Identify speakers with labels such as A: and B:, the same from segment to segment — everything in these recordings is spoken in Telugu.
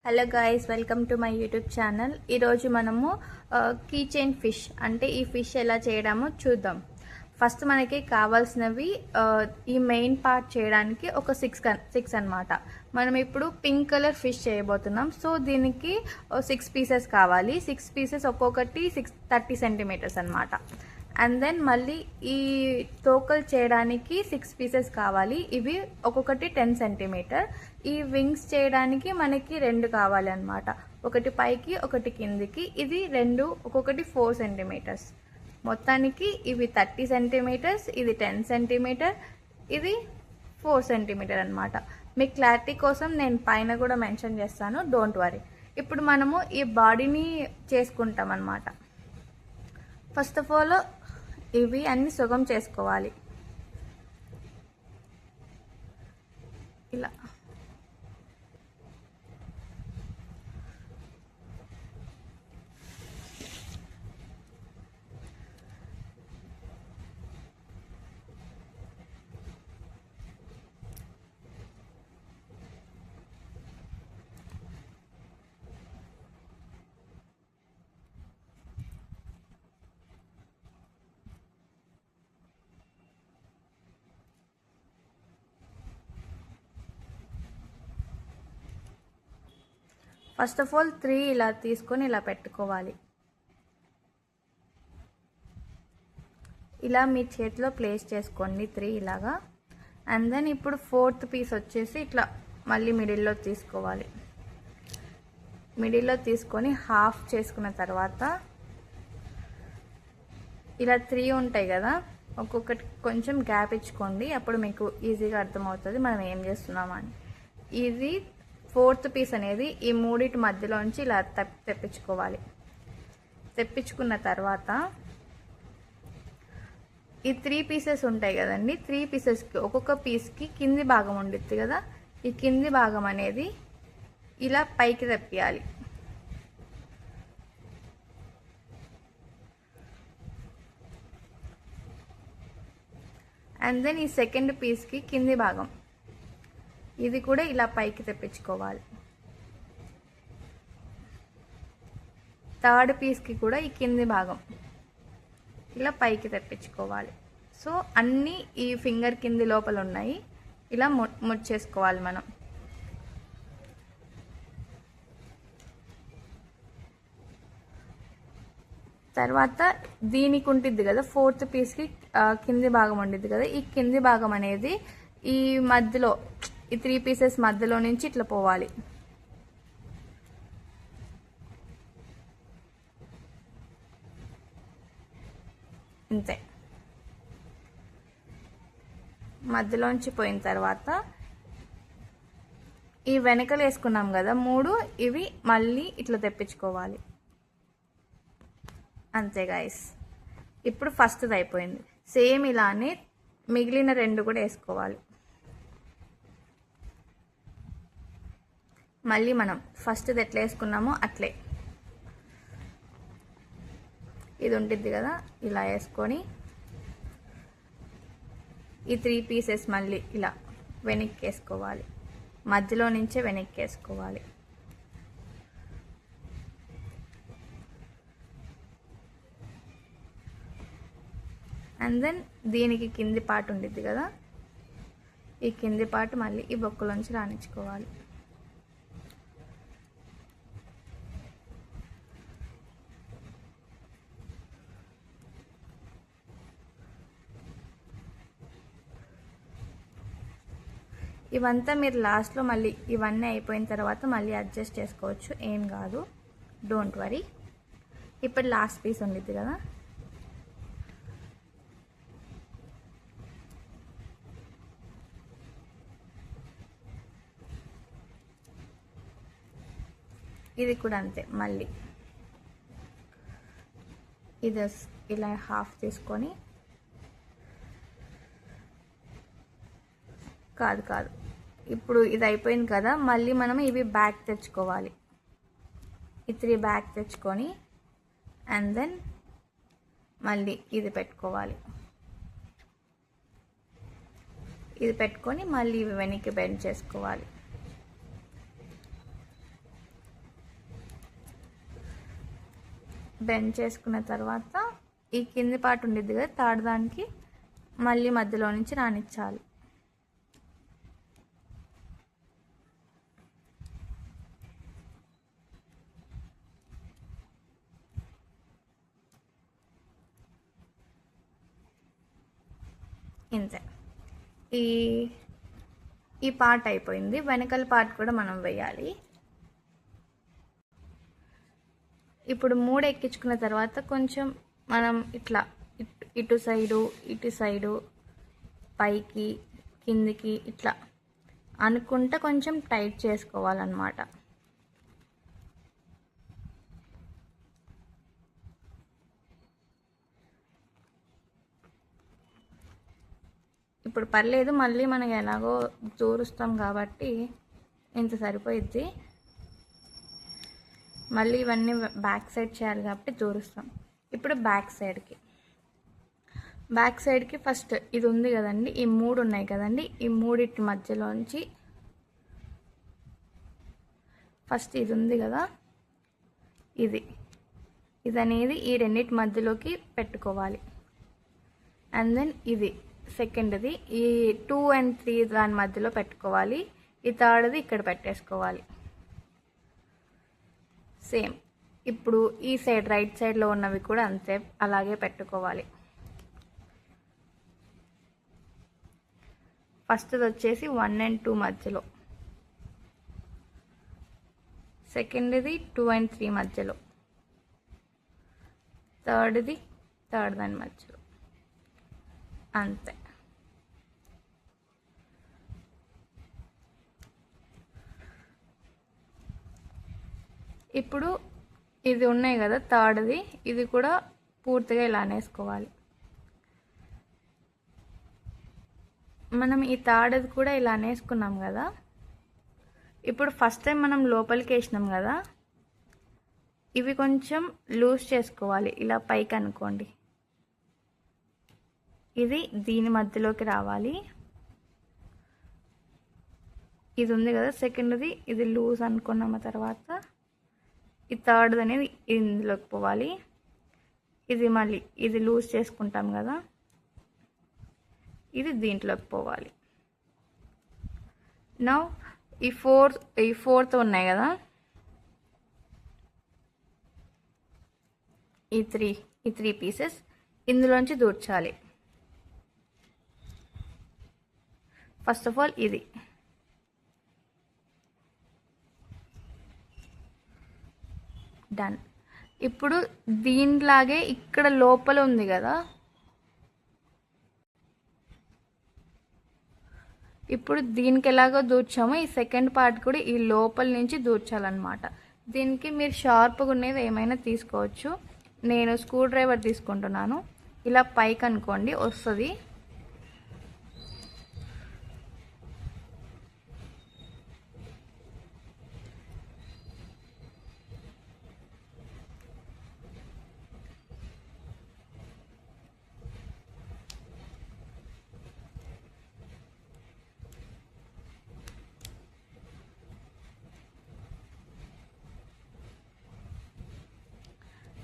A: Hello guys, welcome to my YouTube channel. ఈరోజు మనము కీ చైన్ ఫిష్ అంటే ఈ ఫిష్ ఎలా చేయడమో చూద్దాం. ఫస్ట్ మనకి కావాల్సినవి ఈ మెయిన్ పార్ట్ చేయడానికి ఒక సిక్స్ అన్నమాట. మనం ఇప్పుడు పింక్ కలర్ ఫిష్ చేయబోతున్నాం. సో దీనికి 6 పీసెస్ కావాలి. 6 పీసెస్ ఒక్కొక్కటి 30 సెంటీమీటర్స్ అనమాట. అండ్ దెన్ మళ్ళీ ఈ తోకలు చేయడానికి 6 పీసెస్ కావాలి. ఇవి ఒక్కొక్కటి 10 సెంటీమీటర్. ఈ వింగ్స్ చేయడానికి మనకి 2 కావాలి అనమాట. ఒకటి పైకి ఒకటి కిందికి. ఇది 2 ఒక్కొక్కటి 4 సెంటీమీటర్స్. మొత్తానికి ఇవి 30 సెంటీమీటర్స్, ఇది 10 సెంటీమీటర్, ఇది 4 సెంటీమీటర్ అనమాట. మీ క్లారిటీ కోసం నేను పైన కూడా మెన్షన్ చేస్తాను, డోంట్ వరీ. ఇప్పుడు మనము ఈ బాడీని చేసుకుంటాం అనమాట. ఫస్ట్ ఆఫ్ ఆల్ ఇవి అన్ని సుగం చేసుకోవాలి. ఇలా ఫస్ట్ ఆఫ్ ఆల్ 3 ఇలా తీసుకొని ఇలా పెట్టుకోవాలి. ఇలా మీ చేతిలో ప్లేస్ చేసుకోండి 3 ఇలాగా. అండ్ దెన్ ఇప్పుడు 4th పీస్ వచ్చేసి ఇట్లా మళ్ళీ మిడిల్లో తీసుకోవాలి. మిడిల్లో తీసుకొని హాఫ్ చేసుకున్న తర్వాత ఇలా 3 ఉంటాయి కదా, ఒక్కొక్కటి కొంచెం గ్యాప్ ఇచ్చుకోండి. అప్పుడు మీకు ఈజీగా అర్థమవుతుంది మనం ఏం చేస్తున్నామని. ఇది 4th పీస్ అనేది ఈ మూడిటి మధ్యలోంచి ఇలా తెప్పించుకోవాలి. తెప్పించుకున్న తర్వాత ఈ 3 పీసెస్ ఉంటాయి కదండి, 3 పీసెస్కి ఒక్కొక్క పీస్కి కింది భాగం ఉండిద్ది కదా, ఈ కింది భాగం అనేది ఇలా పైకి తెప్పియాలి. అండ్ దెన్ ఈ సెకండ్ పీస్కి కింది భాగం ఇది కూడా ఇలా పైకి తెప్పించుకోవాలి. థర్డ్ పీస్కి కూడా ఈ కింది భాగం ఇలా పైకి తెప్పించుకోవాలి. సో అన్నీ ఈ ఫింగర్ కింది లోపల ఉన్నాయి, ఇలా ముచ్చేసుకోవాలి మనం. తర్వాత దీనికి ఉంటుంది కదా 4th పీస్కి కింది భాగం ఉండిద్ది కదా, ఈ కింది భాగం అనేది ఈ మధ్యలో ఈ 3 పీసెస్ మధ్యలో నుంచి ఇట్లా పోవాలి. ఇంతే. మధ్యలోంచి పోయిన తర్వాత ఈ వెనకలు వేసుకున్నాం కదా 3, ఇవి మళ్ళీ ఇట్లా తెప్పించుకోవాలి. అంతే గాయస్. ఇప్పుడు ఫస్ట్ది అయిపోయింది. సేమ్ ఇలానే మిగిలిన 2 కూడా వేసుకోవాలి. మళ్ళీ మనం ఫస్ట్ది ఎట్లా వేసుకున్నామో అట్లే ఇది ఉంటుంది కదా, ఇలా వేసుకొని ఈ 3 పీసెస్ మళ్ళీ ఇలా వెనక్కి వేసుకోవాలి. మధ్యలో నుంచే వెనక్కి వేసుకోవాలి. అండ్ దెన్ దీనికి కింది పార్ట్ ఉంటుంది కదా, ఈ కింది పార్ట్ మళ్ళీ ఈ బొక్కలోంచి రానిచ్చుకోవాలి. ఇవంతా మీరు లాస్ట్లో మళ్ళీ ఇవన్నీ అయిపోయిన తర్వాత మళ్ళీ అడ్జస్ట్ చేసుకోవచ్చు, ఏం కాదు, డోంట్ వరీ. ఇప్పుడు లాస్ట్ పీస్ ఉండిద్ది కదా, ఇది కూడా అంతే. మళ్ళీ ఇది ఇలా హాఫ్ తీసుకొని కాదు ఇప్పుడు ఇది అయిపోయింది కదా, మళ్ళీ మనం ఇవి బ్యాక్ తెచ్చుకోవాలి. ఈ 3 బ్యాక్ తెచ్చుకొని అండ్ దెన్ మళ్ళీ ఇది పెట్టుకోవాలి. ఇది పెట్టుకొని మళ్ళీ ఇవి వెనక్కి బెండ్ చేసుకోవాలి. బెండ్ చేసుకున్న తర్వాత ఈ కింది పార్ట్ ఉండిద్ది కదా థర్డ్ దానికి మళ్ళీ మధ్యలో నుంచి రానిచ్చాలి. ఇంతే. ఈ పార్ట్ అయిపోయింది. వెనకాల పార్ట్ కూడా మనం వేయాలి. ఇప్పుడు 3 ఎక్కించుకున్న తర్వాత కొంచెం మనం ఇట్లా ఇటు సైడు పైకి కిందికి ఇట్లా అనుకుంటే కొంచెం టైట్ చేసుకోవాలన్నమాట. ఇప్పుడు పర్లేదు, మళ్ళీ మనకి ఎలాగో దూరుస్తాం కాబట్టి ఇంత సరిపోయిద్ది. మళ్ళీ ఇవన్నీ బ్యాక్ సైడ్ చేయాలి కాబట్టి దూరుస్తాం. ఇప్పుడు బ్యాక్ సైడ్కి ఫస్ట్ ఇది ఉంది కదండి, ఈ 3 ఉన్నాయి కదండి, ఈ 3 మధ్యలోంచి ఫస్ట్ ఇది ఉంది కదా, ఇది అనేది ఈ 2 మధ్యలోకి పెట్టుకోవాలి. అండ్ దెన్ ఇది సెకండ్ది, ఈ 2 and 3 దాని మధ్యలో పెట్టుకోవాలి. ఈ థర్డ్ది ఇక్కడ పెట్టేసుకోవాలి. సేమ్ ఇప్పుడు ఈ సైడ్ రైట్ సైడ్లో ఉన్నవి కూడా అంతే, అలాగే పెట్టుకోవాలి. ఫస్ట్ది వచ్చేసి 1 and 2 మధ్యలో, సెకండ్ది 2 and 3 మధ్యలో, థర్డ్ దాని మధ్యలో, అంతే. ఇప్పుడు ఇది ఉన్నాయి కదా థర్డ్ది, ఇది కూడా పూర్తిగా ఇలా అనేసుకోవాలి. మనం ఈ థర్డ్ది కూడా ఇలా అనేసుకున్నాం కదా. ఇప్పుడు ఫస్ట్ టైం మనం లోపలికి వేసినాం కదా, ఇవి కొంచెం లూజ్ చేసుకోవాలి. ఇలా పైకి అనుకోండి, ఇది దీని మధ్యలోకి రావాలి. ఇది ఉంది కదా సెకండ్ది, ఇది లూజ్ అనుకున్నామ తర్వాత ఈ థర్డ్ అనేది ఇందులోకి పోవాలి. ఇది మళ్ళీ ఇది లూజ్ చేసుకుంటాం కదా, ఇది దీంట్లోకి పోవాలి. నౌ ఈ ఫోర్త్ ఉన్నాయి కదా, ఈ త్రీ పీసెస్ ఇందులోంచి దూర్చాలి. ఫస్ట్ ఆఫ్ ఆల్ ఇది డన్. ఇప్పుడు దీనిలాగే ఇక్కడ లోపల ఉంది కదా, ఇప్పుడు దీనికి ఎలాగో దూర్చామో ఈ సెకండ్ పార్ట్ కూడా ఈ లోపల నుంచి దూర్చాలన్నమాట. దీనికి మీరు షార్ప్గా ఉండేది ఏమైనా తీసుకోవచ్చు. నేను స్క్రూ డ్రైవర్ తీసుకుంటున్నాను. ఇలా పైకి అనుకోండి వస్తుంది.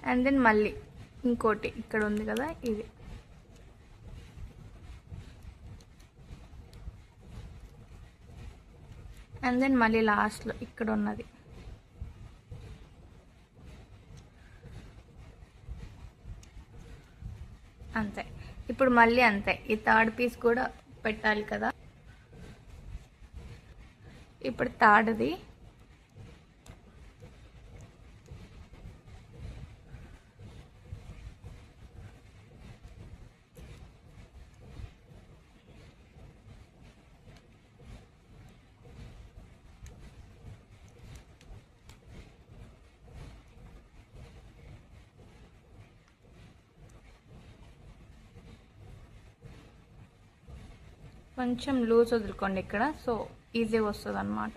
A: అండ్ దెన్ మళ్ళీ ఇంకోటి ఇక్కడ ఉంది కదా, ఇది అండ్ దెన్ మళ్ళీ లాస్ట్లో ఇక్కడ ఉన్నది. అంతే. ఇప్పుడు మళ్ళీ అంతే, ఈ థర్డ్ పీస్ కూడా పెట్టాలి కదా. ఇప్పుడు థర్డ్ది కొంచెం లూజ్ వదులుకోండి ఇక్కడ, సో ఈజీ వస్తుంది అన్నమాట.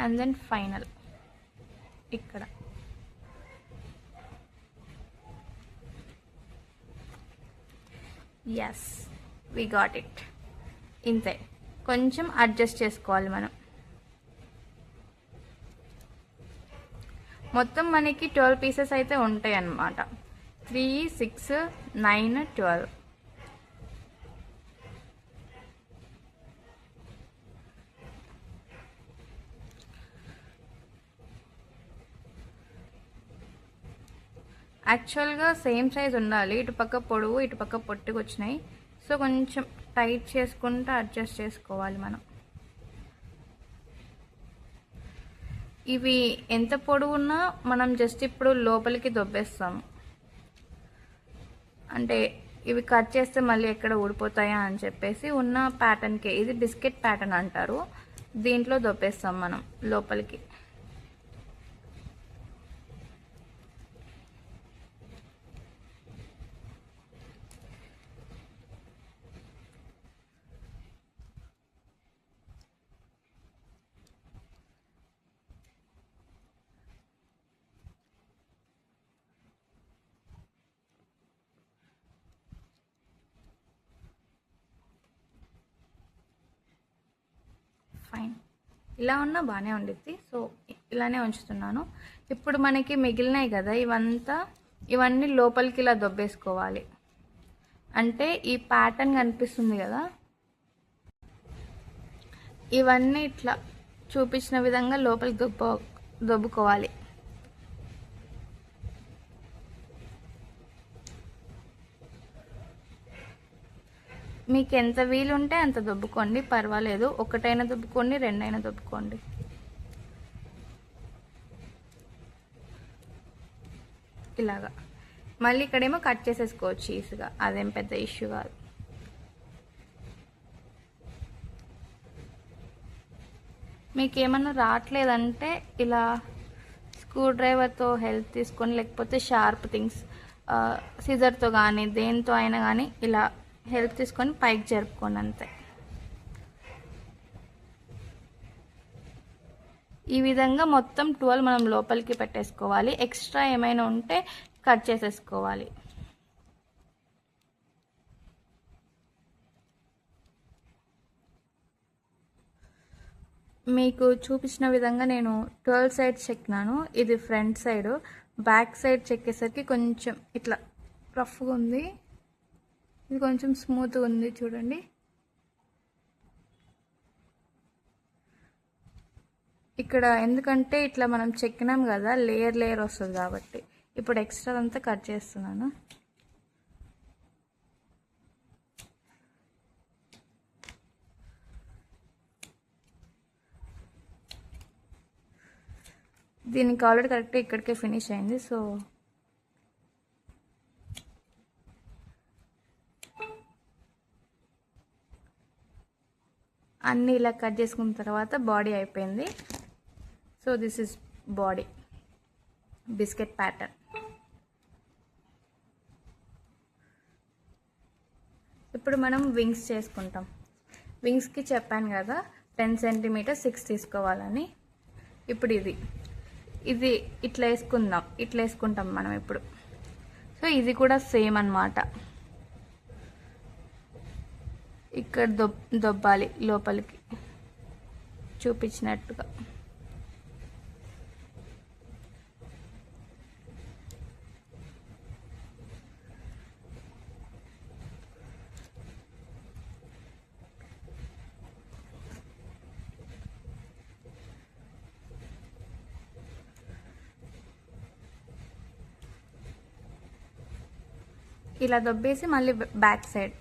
A: అండ్ దెన్ ఫైనల్ ఇక్కడ ఎస్ వి గాట్ ఇట్. ఇంతే, కొంచెం అడ్జస్ట్ చేసుకోవాలి మనం. మొత్తం మనకి 12 పీసెస్ అయితే ఉంటాయి అన్నమాట. 3, 6, 9, 12. యాక్చువల్గా సేమ్ సైజ్ ఉండాలి. ఇటుపక్క పొడవు ఇటుపక్క పొట్టిగా వచ్చినాయి. సో కొంచెం టైట్ చేసుకుంటూ అడ్జస్ట్ చేసుకోవాలి మనం. ఇవి ఎంత పొడవున్నా మనం జస్ట్ ఇప్పుడు లోపలికి దొబ్బేస్తాము. అంటే ఇవి కట్ చేస్తే మళ్ళీ ఎక్కడ ఊడిపోతాయా అని చెప్పేసి ఉన్న ప్యాటర్న్కే, ఇది బిస్కెట్ ప్యాటర్న్ అంటారు, దీంట్లో దొబ్బేస్తాం మనం లోపలికి. ఫైన్, ఇలా ఉన్నా బాగానే ఉండిద్ది. సో ఇలానే ఉంచుతున్నాను. ఇప్పుడు మనకి మిగిలినాయి కదా ఇవన్నీ లోపలికి ఇలా దొబ్బేసుకోవాలి. అంటే ఈ ప్యాటర్న్ కనిపిస్తుంది కదా, ఇవన్నీ ఇట్లా చూపించిన విధంగా లోపలికి దొబ్బుకోవాలి. మీకు ఎంత వీలుంటే అంత దొబ్బుకోండి, పర్వాలేదు. ఒకటైనా దొబ్బుకోండి, రెండైనా దొబ్బుకోండి. ఇలాగా మళ్ళీ ఇక్కడేమో కట్ చేసేసుకోవచ్చు ఈజీగా, అదేం పెద్ద ఇష్యూ కాదు. మీకు ఏమన్నా రావట్లేదంటే ఇలా స్క్రూ డ్రైవర్తో హెల్ప్ తీసుకొని, లేకపోతే షార్ప్ థింగ్స్ సిజర్తో కానీ దేంతో అయినా కానీ ఇలా హెల్ప్ తీసుకొని పైకి జరుపుకోండి అంతే. ఈ విధంగా మొత్తం 12 మనం లోపలికి పెట్టేసుకోవాలి. ఎక్స్ట్రా ఏమైనా ఉంటే కట్ చేసేసుకోవాలి. మీకు చూపించిన విధంగా నేను 12 సైడ్స్ చెక్కినాను. ఇది ఫ్రంట్ సైడ్. బ్యాక్ సైడ్ చెక్కేసరికి కొంచెం ఇట్లా రఫ్గా ఉంది, ఇది కొంచెం స్మూత్గా ఉంది చూడండి. ఇక్కడ ఎందుకంటే ఇట్లా మనం చెక్కినాం కదా, లేయర్ లేయర్ వస్తుంది కాబట్టి ఇప్పుడు ఎక్స్ట్రా అంతా కట్ చేస్తున్నాను. దీనికి ఆల్రెడీ కరెక్ట్గా ఇక్కడికే ఫినిష్ అయింది. సో అన్నీ ఇలా కట్ చేసుకున్న తర్వాత బాడీ అయిపోయింది. So this is body biscuit pattern. ఇప్పుడు మనం వింగ్స్ చేసుకుంటాం. వింగ్స్కి చెప్పాను కదా 10 సెంటీమీటర్ 6 తీసుకోవాలని. ఇప్పుడు ఇది ఇట్లా వేసుకుంటాం మనం ఇప్పుడు. సో ఇది కూడా సేమ్ అన్నమాట. ఇక్కడ దొబ్బాలి లోపలికి చూపించినట్టుగా. ఇలా దొబ్బేసి మళ్ళీ బ్యాక్ సైడ్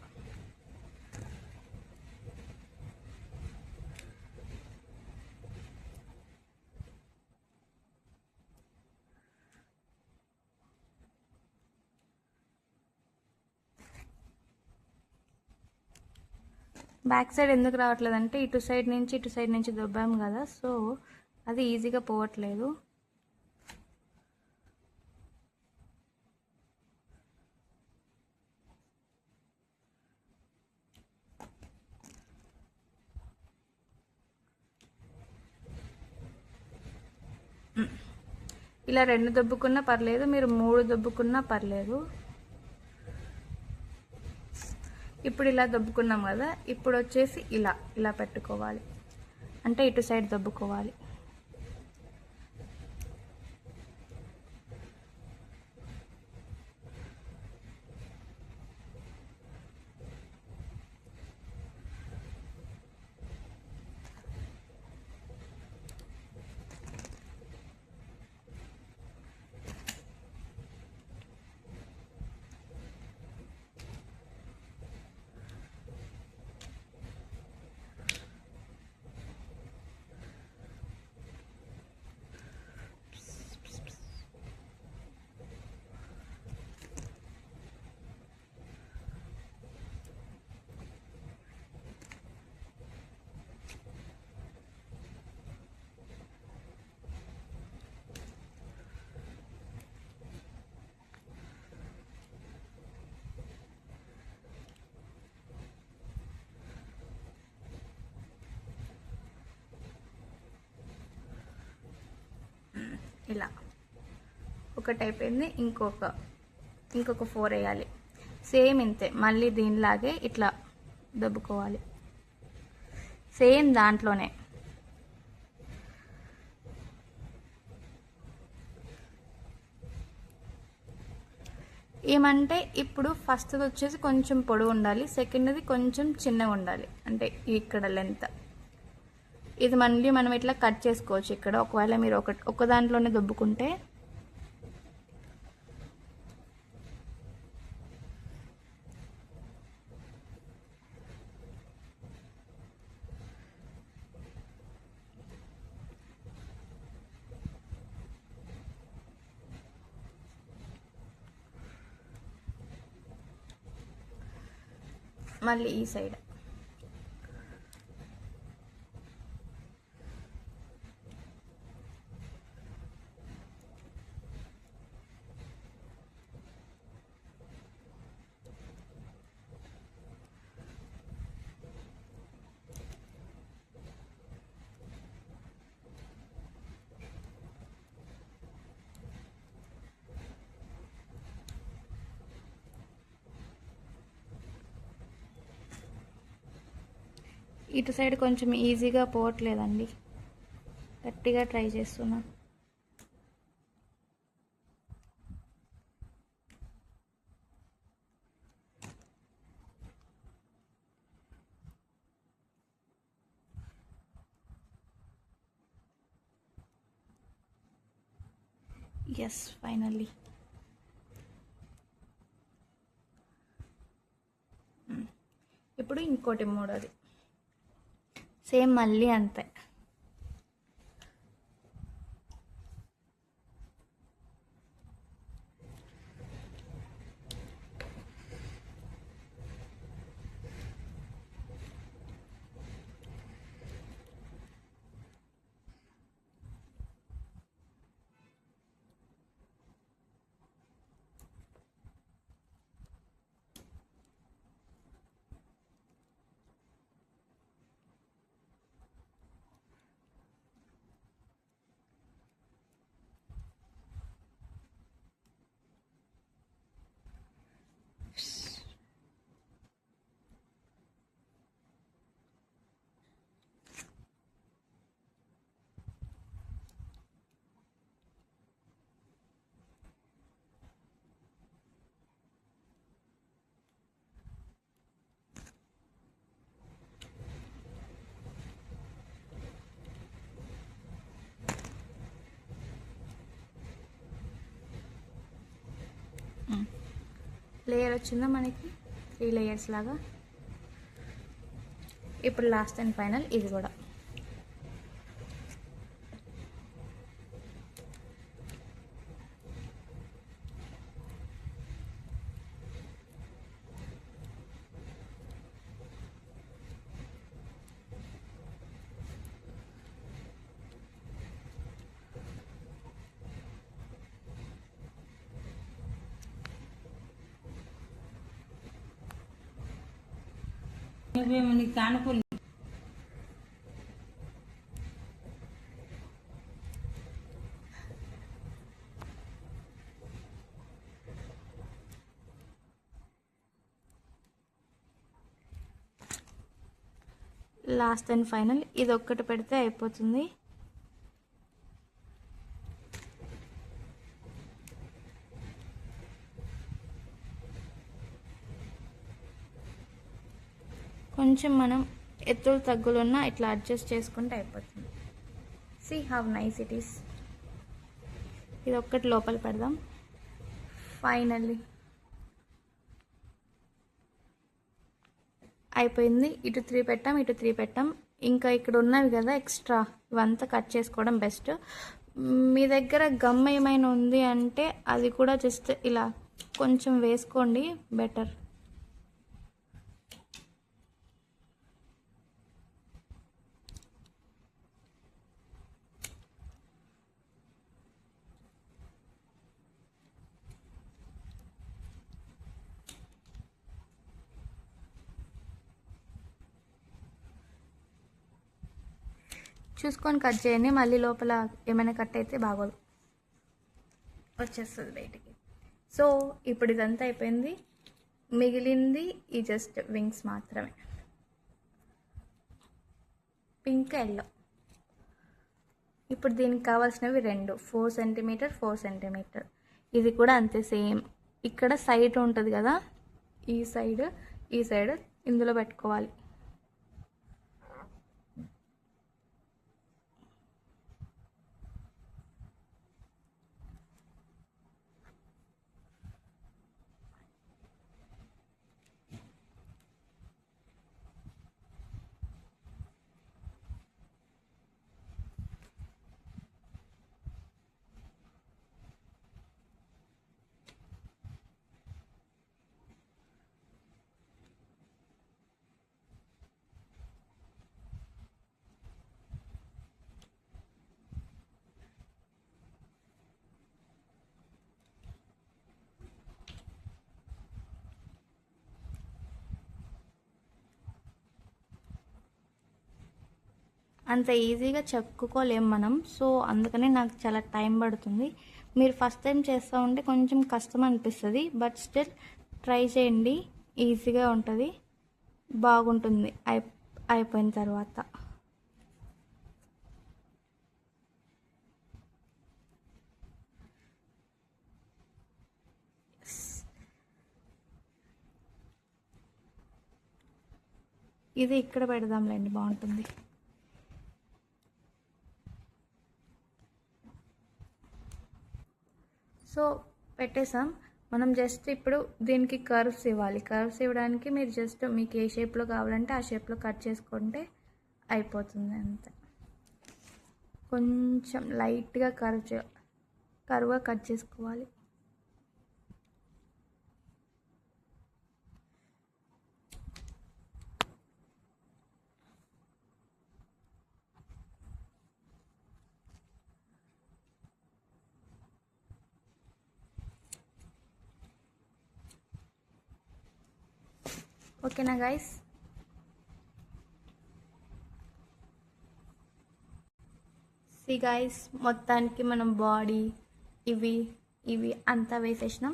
A: ఎందుకు రావట్లేదంటే ఇటు సైడ్ నుంచి దొబ్బాము కదా, సో అది ఈజీగా పోవట్లేదు. ఇలా 2 దొబ్బుకున్నా పర్లేదు, మీరు 3 దొబ్బుకున్నా పర్లేదు. ఇప్పుడు ఇలా దొబ్బుకున్నాం కదా, ఇప్పుడు వచ్చేసి ఇలా పెట్టుకోవాలి. అంటే ఇటు సైడ్ దొబ్బుకోవాలి. ఇలా ఒకటి అయిపోయింది. ఇంకొక 4 వేయాలి. సేమ్ ఇంతే, మళ్ళీ దీనిలాగే ఇట్లా దబ్బుకోవాలి, సేమ్ దాంట్లోనే. ఏమంటే ఇప్పుడు ఫస్ట్ది వచ్చేసి కొంచెం పొడవు ఉండాలి, సెకండ్ది కొంచెం చిన్నగా ఉండాలి, అంటే ఇక్కడ లెంత్. ఇది మళ్ళీ మనం ఇట్లా కట్ చేసుకోవచ్చు ఇక్కడ. ఒకవేళ మీరు ఒక దాంట్లోనే దొబ్బుకుంటే మళ్ళీ ఈ సైడ్ ఇటు సైడ్ కొంచెం ఈజీగా పోవట్లేదండి, గట్టిగా ట్రై చేస్తున్నా. Yes, finally. ఇప్పుడు ఇంకోటి మూడోది సేమ్ మళ్ళీ అంతే. లేయర్ వచ్చిందా మనకి, 3 లేయర్స్ లాగా. ఇప్పుడు లాస్ట్ అండ్ ఫైనల్ ఇది కూడా.
B: కానుకూలి
A: లాస్ట్ అండ్ ఫైనల్ ఇది ఒక్కటి పెడితే అయిపోతుంది. కొంచెం మనం ఎత్తులు తగ్గులున్నా ఇట్లా అడ్జస్ట్ చేసుకుంటే అయిపోతుంది. See how nice it is. ఇది ఒక్కటి లోపల పెడదాం. ఫైనల్లీ అయిపోయింది. ఇటు 3 పెట్టాం, ఇటు 3 పెట్టాం. ఇంకా ఇక్కడ ఉన్నవి కదా ఎక్స్ట్రా, ఇవంతా కట్ చేసుకోవడం బెస్ట్. మీ దగ్గర గమ్ ఏమైనా ఉంది అంటే అది కూడా జస్ట్ ఇలా కొంచెం వేసుకోండి, బెటర్. చూసుకొని కట్ చేయండి, మళ్ళీ లోపల ఏమైనా కట్ అయితే బాగోదు. వచ్చేస్తుంది బయటికి. సో ఇప్పుడు ఇదంతా అయిపోయింది, మిగిలింది ఈ జస్ట్ వింగ్స్ మాత్రమే, పింక్ ఎల్లో. ఇప్పుడు దీనికి కావాల్సినవి 2 4 సెంటీమీటర్ 4 సెంటీమీటర్. ఇది కూడా అంతే సేమ్. ఇక్కడ సైడ్ ఉంటుంది కదా, ఈ సైడ్ ఇందులో పెట్టుకోవాలి. అంత ఈజీగా చెప్పుకోలేం మనం, సో అందుకనే నాకు చాలా టైం పడుతుంది. మీరు ఫస్ట్ టైం చేస్తూ ఉంటే కొంచెం కష్టం అనిపిస్తుంది, బట్ స్టిల్ ట్రై చేయండి, ఈజీగా ఉంటుంది, బాగుంటుంది అయిపోయిన తర్వాత. ఇది ఇక్కడ పెడదాంలేండి, బాగుంటుంది. సో పెట్టేసాం. మనం జస్ట్ ఇప్పుడు దీనికి కర్వ్స్ ఇవ్వాలి. కర్వ్స్ ఇవ్వడానికి మీరు జస్ట్ మీకు ఏ షేప్లో కావాలంటే ఆ షేప్లో కట్ చేసుకుంటే అయిపోతుంది అంతే. కొంచెం లైట్గా కర్వ్గా కట్ చేసుకోవాలి. ఓకేనా గైస్? సి గైస్, మొత్తానికి మనం బాడీ ఇవి అంతా వేసేసినాం.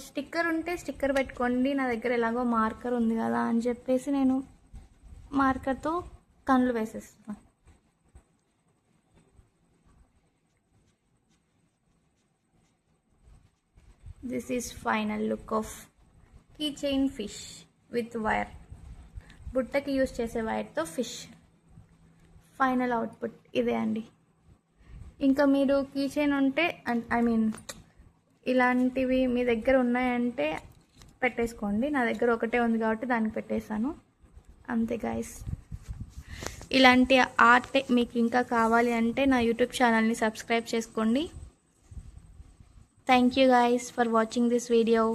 A: స్టిక్కర్ ఉంటే స్టిక్కర్ పెట్టుకోండి. నా దగ్గర ఎలాగో మార్కర్ ఉంది కదా అని చెప్పేసి నేను మార్కర్తో కళ్ళు వేసేస్తున్నాను. This is final look of key chain fish with wire. బుట్టకి యూజ్ చేసే వైర్తో ఫిష్ ఫైనల్ అవుట్పుట్ ఇదే అండి. ఇంకా మీరు కీ చైన్ ఉంటే ఐ మీన్ ఇలాంటివి మీ దగ్గర ఉన్నాయంటే పెట్టేసుకోండి. నా దగ్గర ఒకటే ఉంది కాబట్టి దానికి పెట్టేశాను అంతే గైస్. ఇలాంటి ఆర్ట్ మీకు ఇంకా కావాలి అంటే నా యూట్యూబ్ ఛానల్ని సబ్స్క్రైబ్ చేసుకోండి. Thank you guys for watching this video.